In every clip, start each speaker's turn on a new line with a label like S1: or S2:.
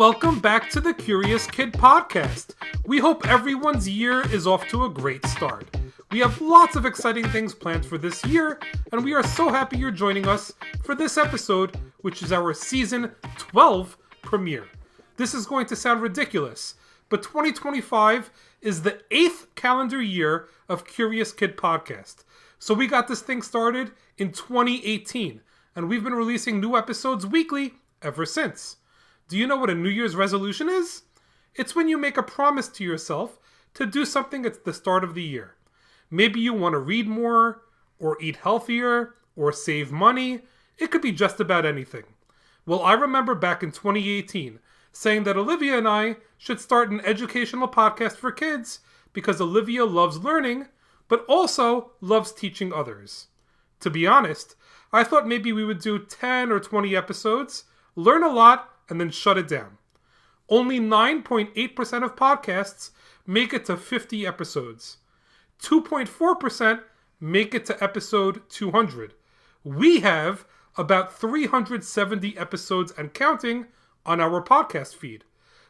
S1: welcome back to the Curious Kid Podcast. We hope everyone's year is off to a great start. We have lots of exciting things planned for this year, and we are so happy you're joining us for this episode, which is our Season 12 premiere. This is going to sound ridiculous, but 2025 is the 8th calendar year of Curious Kid Podcast. So we got this thing started in 2018, and we've been releasing new episodes weekly ever since. Do you know what a New Year's resolution is? It's when you make a promise to yourself to do something at the start of the year. Maybe you want to read more, or eat healthier, or save money. It could be just about anything. Well, I remember back in 2018 saying that Olivia and I should start an educational podcast for kids because Olivia loves learning, but also loves teaching others. To be honest, I thought maybe we would do 10 or 20 episodes, learn a lot, and then shut it down. Only 9.8% of podcasts make it to 50 episodes. 2.4% make it to episode 200. We have about 370 episodes and counting on our podcast feed.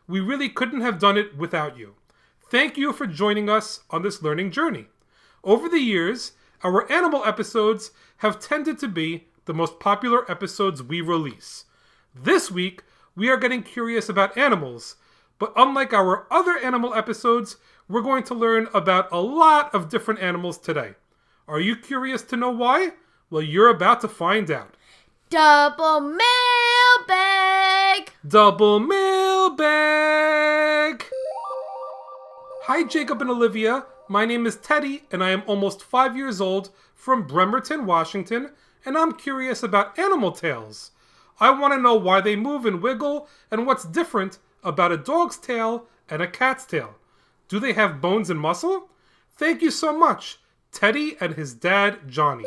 S1: We really couldn't have done it without you. Thank you for joining us on this learning journey. Over the years, our animal episodes have tended to be the most popular episodes we release. This week, we are getting curious about animals, but unlike our other animal episodes, we're going to learn about a lot of different animals today. Are you curious to know why? Well, you're about to find out.
S2: Double mailbag!
S1: Double mailbag! Hi, Jacob and Olivia. My name is Teddy, and I am almost 5 years old from Bremerton, Washington, and I'm curious about animal tails. I want to know why they move and wiggle, and what's different about a dog's tail and a cat's tail. Do they have bones and muscle? Thank you so much, Teddy and his dad, Johnny.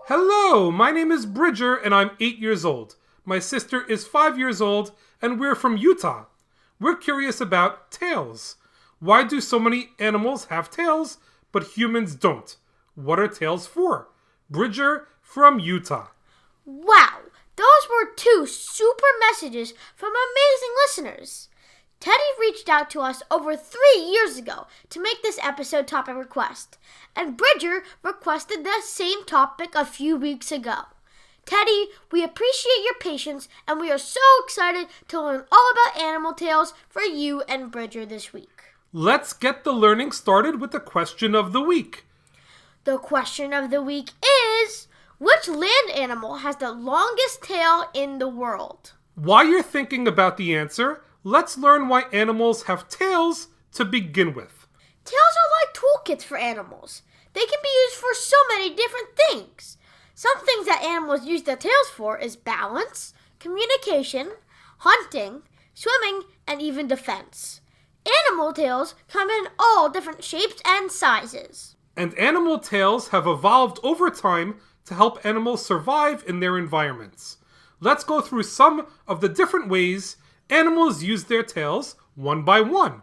S1: Hello, my name is Bridger, and I'm 8 years old. My sister is 5 years old, and we're from Utah. We're curious about tails. Why do so many animals have tails, but humans don't? What are tails for? Bridger from Utah.
S2: Wow, those were 2 super messages from amazing listeners. Teddy reached out to us over 3 years ago to make this episode topic request, and Bridger requested the same topic a few weeks ago. Teddy, we appreciate your patience, and we are so excited to learn all about animal tales for you and Bridger this week.
S1: Let's get the learning started with the question of the week.
S2: The question of the week is, which land animal has the longest tail in the world?
S1: While you're thinking about the answer, let's learn why animals have tails to begin with.
S2: Tails are like toolkits for animals. They can be used for so many different things. Some things that animals use their tails for is balance, communication, hunting, swimming, and even defense. Animal tails come in all different shapes and sizes.
S1: And animal tails have evolved over time to help animals survive in their environments. Let's go through some of the different ways animals use their tails one by one.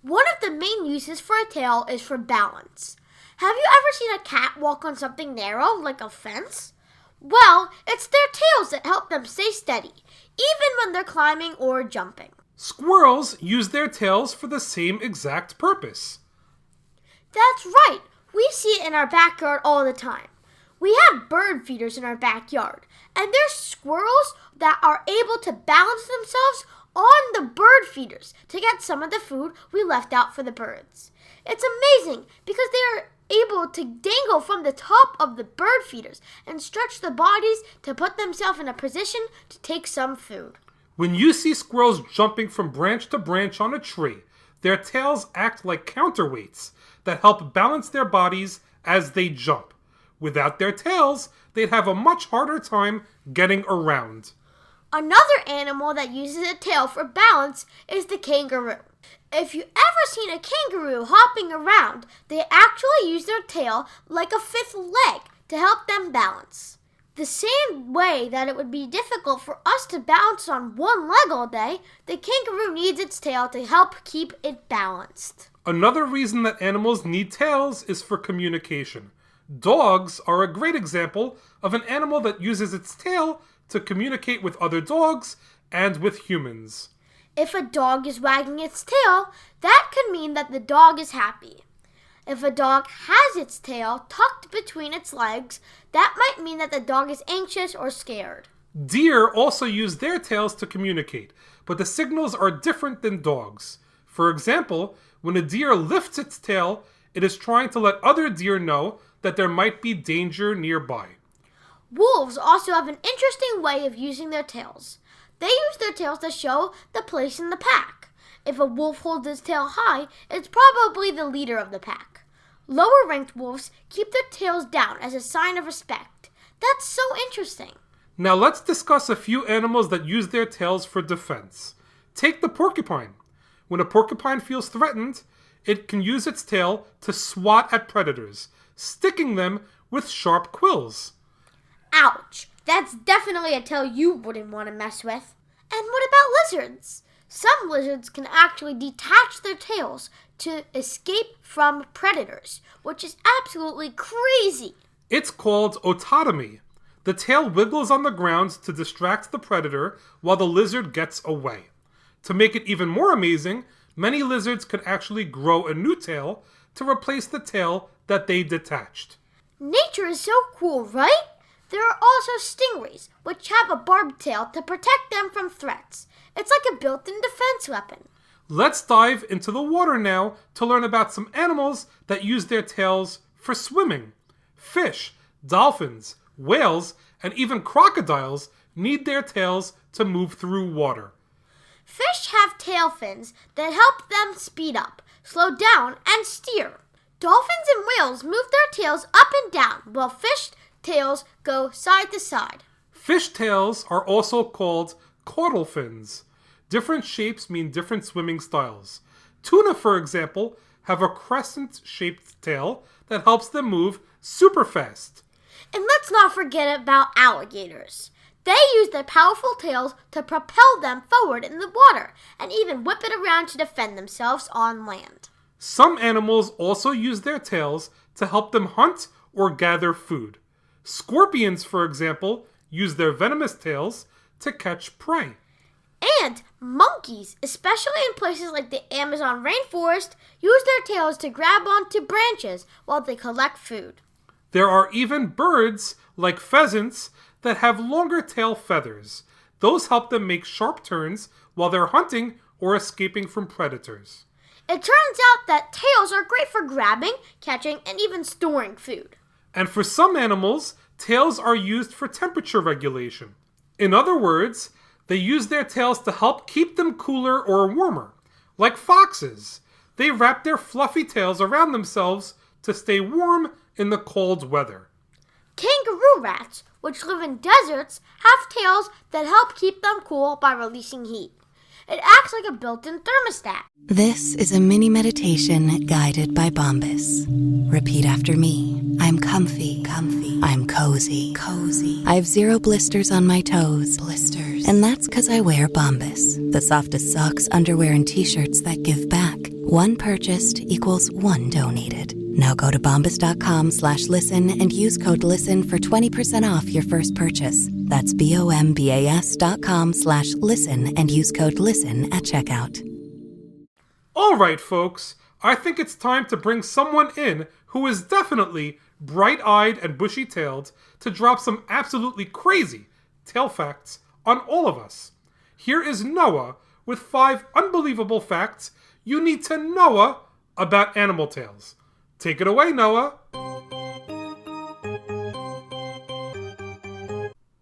S2: One of the main uses for a tail is for balance. Have you ever seen a cat walk on something narrow, like a fence? Well, it's their tails that help them stay steady, even when they're climbing or jumping.
S1: Squirrels use their tails for the same exact purpose.
S2: That's right. We see it in our backyard all the time. We have bird feeders in our backyard, and there's squirrels that are able to balance themselves on the bird feeders to get some of the food we left out for the birds. It's amazing because they are able to dangle from the top of the bird feeders and stretch their bodies to put themselves in a position to take some food.
S1: When you see squirrels jumping from branch to branch on a tree, their tails act like counterweights that help balance their bodies as they jump. Without their tails, they'd have a much harder time getting around.
S2: Another animal that uses a tail for balance is the kangaroo. If you've ever seen a kangaroo hopping around, they actually use their tail like a fifth leg to help them balance. The same way that it would be difficult for us to balance on one leg all day, the kangaroo needs its tail to help keep it balanced.
S1: Another reason that animals need tails is for communication. Dogs are a great example of an animal that uses its tail to communicate with other dogs and with humans.
S2: If a dog is wagging its tail, that could mean that the dog is happy. If a dog has its tail tucked between its legs, that might mean that the dog is anxious or scared.
S1: Deer also use their tails to communicate, but the signals are different than dogs. For example, when a deer lifts its tail, it is trying to let other deer know that there might be danger nearby.
S2: Wolves also have an interesting way of using their tails. They use their tails to show the place in the pack. If a wolf holds its tail high, it's probably the leader of the pack. Lower-ranked wolves keep their tails down as a sign of respect. That's so interesting.
S1: Now let's discuss a few animals that use their tails for defense. Take the porcupine. When a porcupine feels threatened, it can use its tail to swat at predators, sticking them with sharp quills.
S2: Ouch! That's definitely a tail you wouldn't want to mess with. And what about lizards? Some lizards can actually detach their tails to escape from predators, which is absolutely crazy.
S1: It's called ototomy. The tail wiggles on the ground to distract the predator while the lizard gets away. To make it even more amazing, many lizards can actually grow a new tail to replace the tail that they detached.
S2: Nature is so cool, right? There are also stingrays, which have a barbed tail to protect them from threats. It's like a built-in defense weapon.
S1: Let's dive into the water now to learn about some animals that use their tails for swimming. Fish, dolphins, whales, and even crocodiles need their tails to move through water.
S2: Fish have tail fins that help them speed up, slow down, and steer. Dolphins and whales move their tails up and down, while fish tails go side to side.
S1: Fish tails are also called caudal fins. Different shapes mean different swimming styles. Tuna, for example, have a crescent-shaped tail that helps them move super fast.
S2: And let's not forget about alligators. They use their powerful tails to propel them forward in the water and even whip it around to defend themselves on land.
S1: Some animals also use their tails to help them hunt or gather food. Scorpions, for example, use their venomous tails to catch prey.
S2: And monkeys, especially in places like the Amazon rainforest, use their tails to grab onto branches while they collect food.
S1: There are even birds, like pheasants, that have longer tail feathers. Those help them make sharp turns while they're hunting or escaping from predators.
S2: It turns out that tails are great for grabbing, catching, and even storing food.
S1: And for some animals, tails are used for temperature regulation. In other words, they use their tails to help keep them cooler or warmer. Like foxes, they wrap their fluffy tails around themselves to stay warm in the cold weather.
S2: Kangaroo rats, which live in deserts, have tails that help keep them cool by releasing heat. It acts like a built-in thermostat.
S3: This is a mini meditation guided by Bombas. Repeat after me. I'm comfy. I'm cozy. I have 0 blisters on my toes. And that's because I wear Bombas, the softest socks, underwear, and t-shirts that give back. One purchased equals one donated. Now go to bombas.com/listen and use code LISTEN for 20% off your first purchase. That's bombas.com/listen and use code LISTEN at checkout.
S1: All right, folks, I think it's time to bring someone in who is definitely bright-eyed and bushy-tailed to drop some absolutely crazy tail facts on all of us. Here is Noah with 5 unbelievable facts you need to know about animal tails. Take it away, Noah.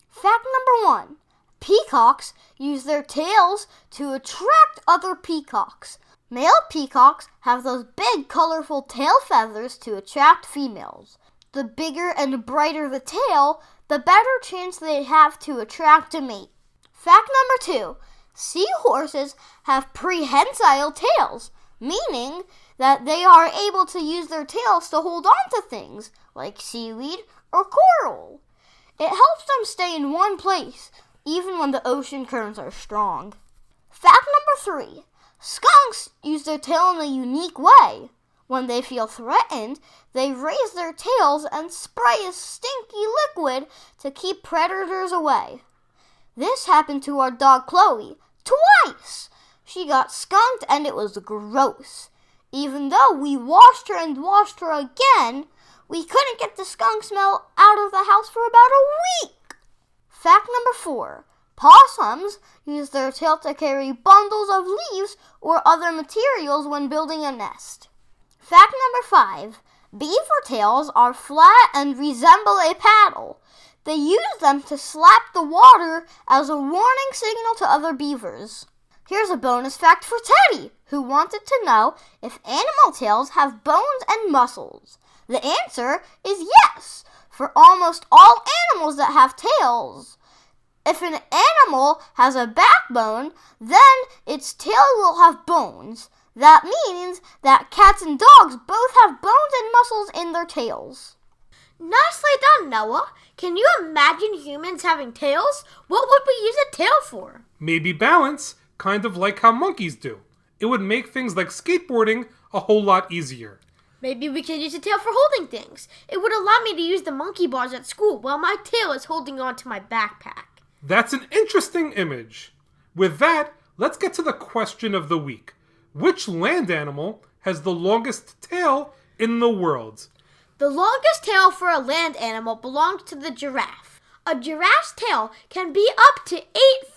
S2: Fact number 1. Peacocks use their tails to attract other peacocks. Male peacocks have those big, colorful tail feathers to attract females. The bigger and brighter the tail, the better chance they have to attract a mate. Fact number 2. Seahorses have prehensile tails, meaning that they are able to use their tails to hold on to things like seaweed or coral. It helps them stay in one place, even when the ocean currents are strong. Fact number 3. Skunks use their tail in a unique way. When they feel threatened, they raise their tails and spray a stinky liquid to keep predators away.
S4: This happened to our dog Chloe twice. She got skunked and it was gross. Even though we washed her and washed her again, we couldn't get the skunk smell out of the house for about a week. Fact number 4. Possums use their tail to carry bundles of leaves or other materials when building a nest. Fact number 5. Beaver tails are flat and resemble a paddle. They use them to slap the water as a warning signal to other beavers. Here's a bonus fact for Teddy, who wanted to know if animal tails have bones and muscles. The answer is yes, for almost all animals that have tails. If an animal has a backbone, then its tail will have bones. That means that cats and dogs both have bones and muscles in their tails.
S2: Nicely done, Noah. Can you imagine humans having tails? What would we use a tail for?
S1: Maybe balance, kind of like how monkeys do. It would make things like skateboarding a whole lot easier.
S2: Maybe we could use a tail for holding things. It would allow me to use the monkey bars at school while my tail is holding on to my backpack.
S1: That's an interesting image. With that, let's get to the question of the week. Which land animal has the longest tail in the world?
S2: The longest tail for a land animal belongs to the giraffe. A giraffe's tail can be up to 8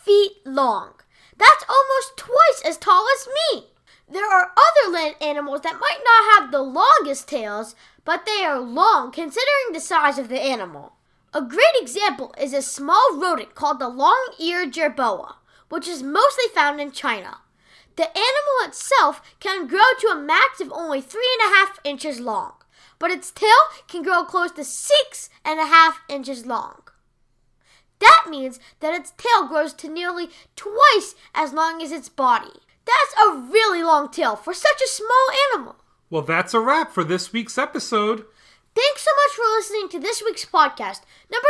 S2: feet long. That's almost twice as tall as me. There are other land animals that might not have the longest tails, but they are long considering the size of the animal. A great example is a small rodent called the long-eared jerboa, which is mostly found in China. The animal itself can grow to a max of only 3.5 inches long, but its tail can grow close to 6.5 inches long. That means that its tail grows to nearly twice as long as its body. That's a really long tail for such a small animal.
S1: Well, that's a wrap for this week's episode.
S2: Thanks so much for listening to this week's podcast, number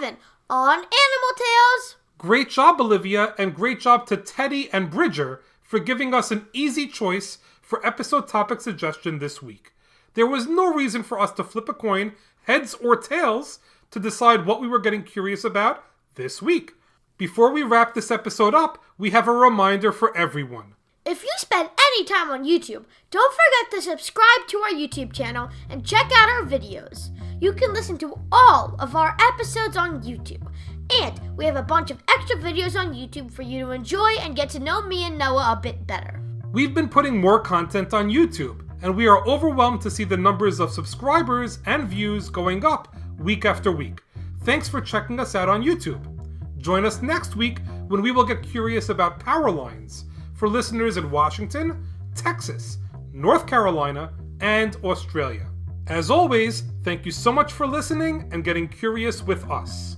S2: 287, on Animal Tales.
S1: Great job, Olivia, and great job to Teddy and Bridger for giving us an easy choice for episode topic suggestion this week. There was no reason for us to flip a coin, heads or tails, to decide what we were getting curious about this week. Before we wrap this episode up, we have a reminder for everyone.
S2: If you spend any time on YouTube, don't forget to subscribe to our YouTube channel and check out our videos. You can listen to all of our episodes on YouTube. And we have a bunch of extra videos on YouTube for you to enjoy and get to know me and Noah a bit better.
S1: We've been putting more content on YouTube, and we are overwhelmed to see the numbers of subscribers and views going up week after week. Thanks for checking us out on YouTube. Join us next week when we will get curious about power lines for listeners in Washington, Texas, North Carolina, and Australia. As always, thank you so much for listening and getting curious with us.